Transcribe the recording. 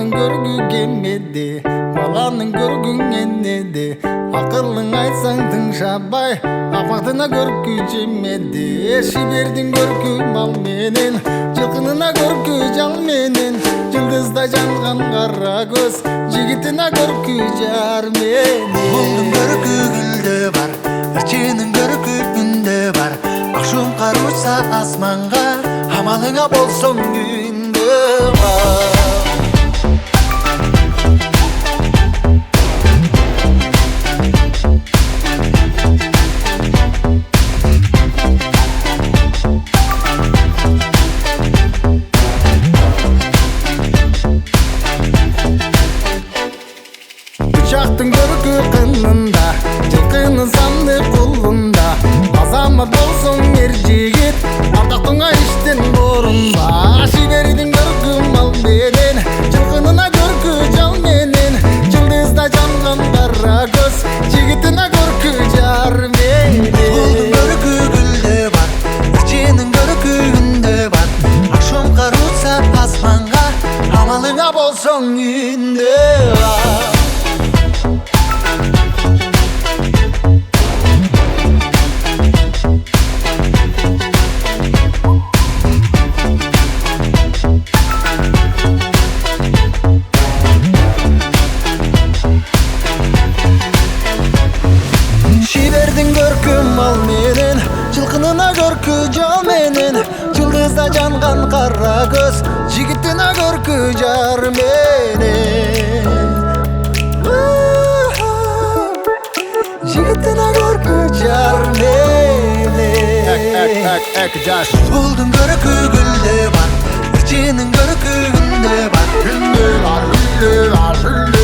Баланың көргү кемеде, баланың көргүң энеде. Акылың айтсаң тыңшабай, апатына көркү жемеде. Шибердин көркү мал менен, жылкынына көркү жал менен. Жылдызда жанган кара көз, жигитине көркү жар менен. Булдун көркү гүлдө бар, ырчынын көркү күндө бар. Акшум кар учса асманга, амалыңа болсоң күндө бар. Бычактын көркү кынында, жылкынын санды кулунда. Азамат болсоң ер жигит, ардактыңа иштен борунба. Шибердин көркү мал менен, жылкынына көркү жал менен. Жылдызда жанган кара көз, жигитине көркү жар менен. Булдун көркү гүлдө бар, ырчынын көркү күндө бар. Акшум кар учса асманга, амалыңа болсоң күндө бар. Шибердин көркү мал менен, жылкынына көркү жал менен. Жылдызда жанган кара көз, жигитине көркү жар менен. Жигитине көркү жар менен. Булдун көркү гүлдө бар, ырчынын көркү күндө бар. Күндө бар, күндө бар, күндө